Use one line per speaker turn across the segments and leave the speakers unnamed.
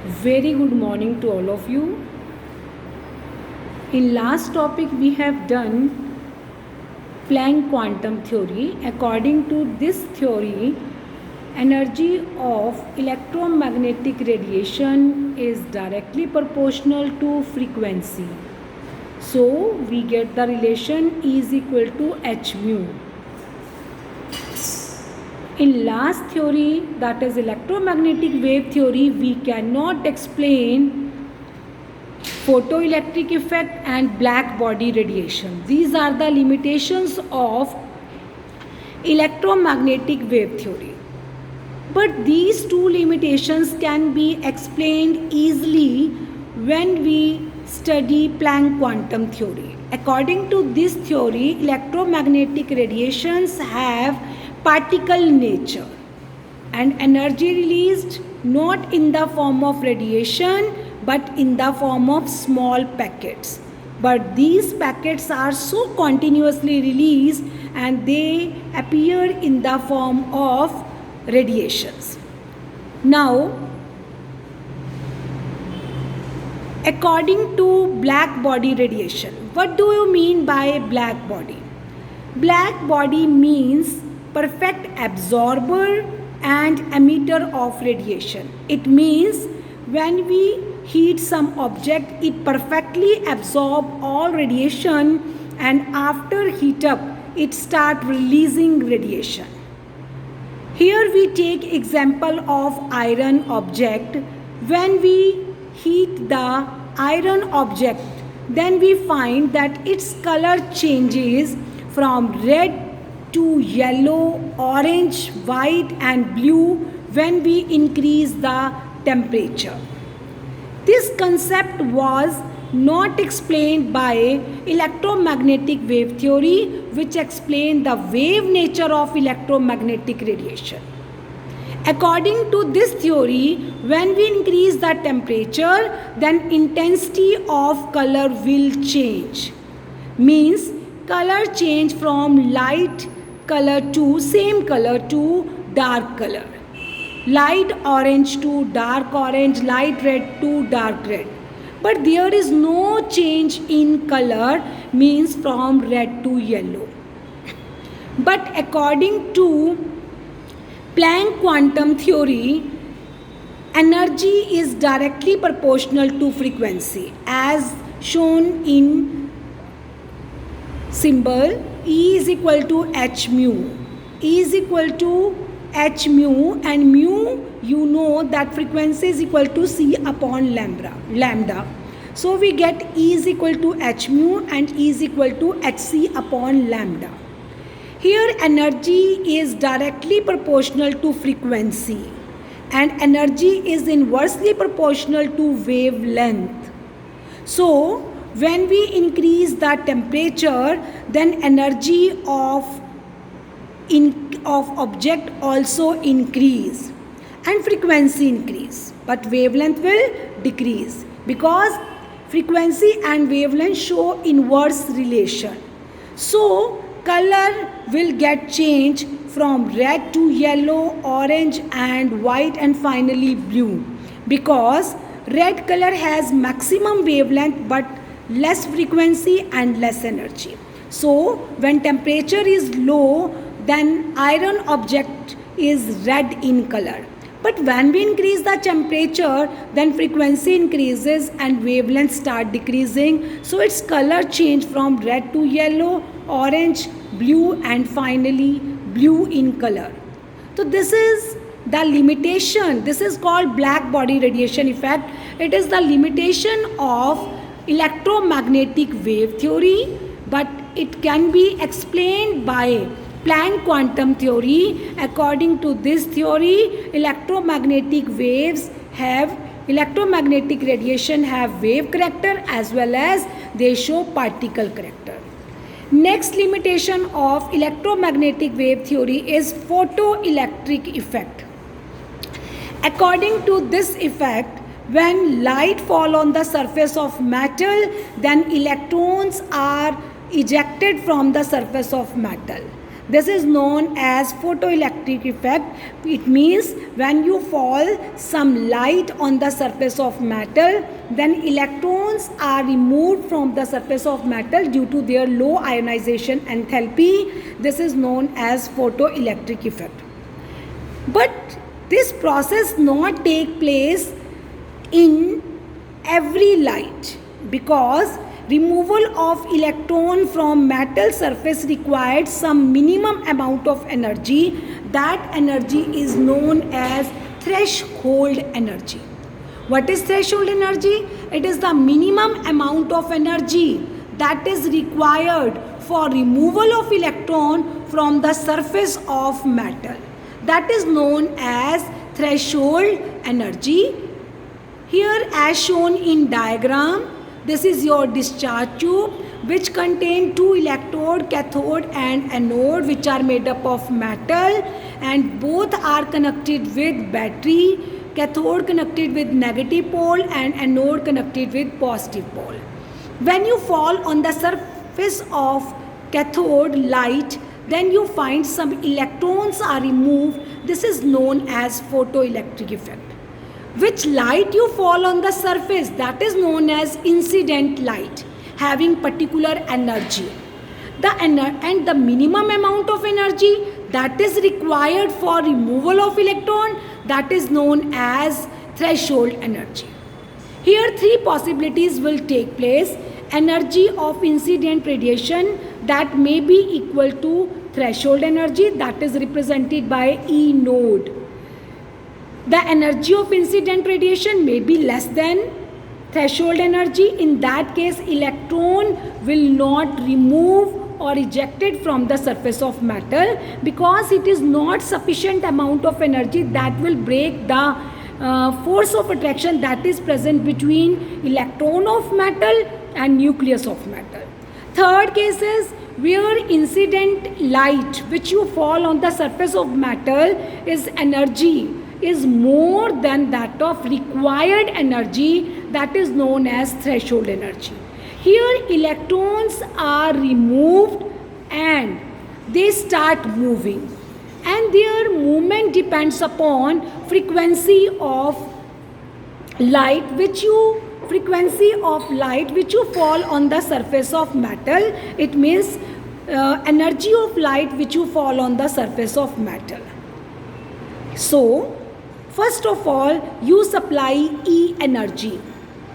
Very good morning to all of you. In last topic we have done Planck quantum theory. According to this theory, energy of electromagnetic radiation is directly proportional to frequency. So we get the relation E is equal to h mu. In last theory, that is electromagnetic wave theory, we cannot explain photoelectric effect and black body radiation. These are the limitations of electromagnetic wave theory. But these two limitations can be explained easily when we study Planck quantum theory. According to this theory, electromagnetic radiations have particle nature and energy released not in the form of radiation but in the form of small packets. But these packets are so continuously released and they appear in the form of radiations. Now, according to black body radiation, what do you mean by black body? Black body means perfect absorber and emitter of radiation. It means when we heat some object, it perfectly absorbs all radiation and after heat up, it starts releasing radiation. Here we take example of iron object. When we heat the iron object, then we find that its color changes from red to yellow, orange, white and blue when we increase the temperature. This concept was not explained by electromagnetic wave theory, which explained the wave nature of electromagnetic radiation. According to this theory, when we increase the temperature, then intensity of color will change. Means color change from light color to same color to dark color. Light orange to dark orange, light red to dark red. But there is no change in color, means from red to yellow. But according to Planck quantum theory, energy is directly proportional to frequency as shown in symbol E is equal to h mu. E is equal to h mu and mu, you know that frequency is equal to C upon lambda. So we get E is equal to h mu and E is equal to hc upon lambda. Here energy is directly proportional to frequency and energy is inversely proportional to wavelength. So when we increase the temperature, then energy of object also increase and frequency increase, but wavelength will decrease because frequency and wavelength show inverse relation. So color will get changed from red to yellow, orange and white and finally blue, because red color has maximum wavelength but less frequency and less energy. So when temperature is low, then iron object is red in color. But when we increase the temperature, then frequency increases and wavelength start decreasing. So its color change from red to yellow, orange, blue and finally blue in color. So this is the limitation. This is called black body radiation effect. It is the limitation of electromagnetic wave theory, but it can be explained by Planck quantum theory. According to this theory, electromagnetic radiation have wave character as well as they show particle character. Next limitation of electromagnetic wave theory is photoelectric effect. According to this effect, when light fall on the surface of metal, then electrons are ejected from the surface of metal. This is known as photoelectric photoelectric effect, it means when you fall some light on the surface of metal, then electrons are removed from the surface of metal due to their low ionization enthalpy. This is known as photoelectric effect. But this process not take place in every light, because removal of electron from metal surface required some minimum amount of energy. That energy is known as threshold energy. What is threshold energy? It is the minimum amount of energy that is required for removal of electron from the surface of metal. That is known as threshold energy. Here, as shown in diagram, this is your discharge tube, which contain two electrode, cathode and anode, which are made up of metal, and both are connected with battery. Cathode connected with negative pole and anode connected with positive pole. When you fall on the surface of cathode light, then you find some electrons are removed. This is known as photoelectric effect. Which light you fall on the surface, that is known as incident light, having particular energy. And the minimum amount of energy that is required for removal of electron, that is known as threshold energy. Here three possibilities will take place. Energy of incident radiation that may be equal to threshold energy, that is represented by E node. The energy of incident radiation may be less than threshold energy. In that case, electron will not remove or ejected from the surface of metal, because it is not sufficient amount of energy that will break the force of attraction that is present between electron of metal and nucleus of metal. Third case is where incident light which you fall on the surface of metal is energy is more than that of required energy, that is known as threshold energy. Here electrons are removed and they start moving, and their movement depends upon frequency of light which you fall on the surface of metal. It means energy of light which you fall on the surface of metal. So first of all, you supply E energy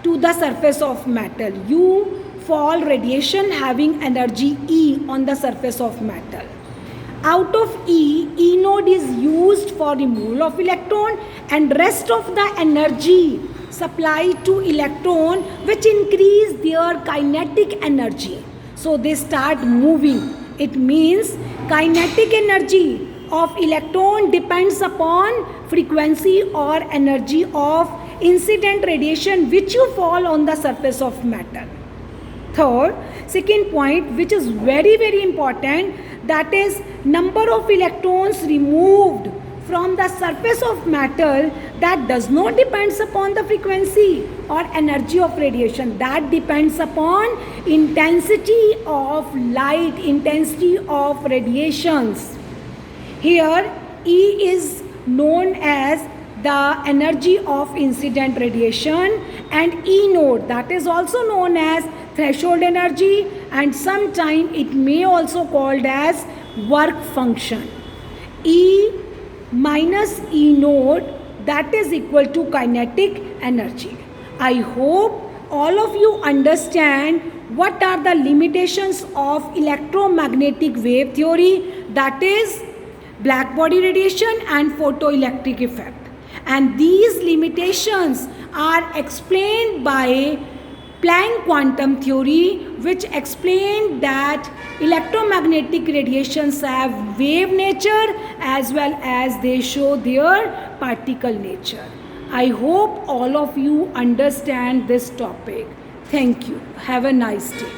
to the surface of metal. You fall radiation having energy E on the surface of metal. Out of E, E node is used for removal of electron, and rest of the energy supplied to electron which increase their kinetic energy. So they start moving. It means kinetic energy of electron depends upon frequency or energy of incident radiation which you fall on the surface of metal. Second point, which is very important, that is number of electrons removed from the surface of metal. That does not depends upon the frequency or energy of radiation. That depends upon intensity of light, intensity of radiations. Here E is known as the energy of incident radiation, and E node, that is also known as threshold energy, and sometime it may also called as work function. E minus E node, that is equal to kinetic energy. I hope all of you understand what are the limitations of electromagnetic wave theory, that is black body radiation and photoelectric effect. And these limitations are explained by Planck quantum theory, which explained that electromagnetic radiations have wave nature as well as they show their particle nature. I hope all of you understand this topic. Thank you. Have a nice day.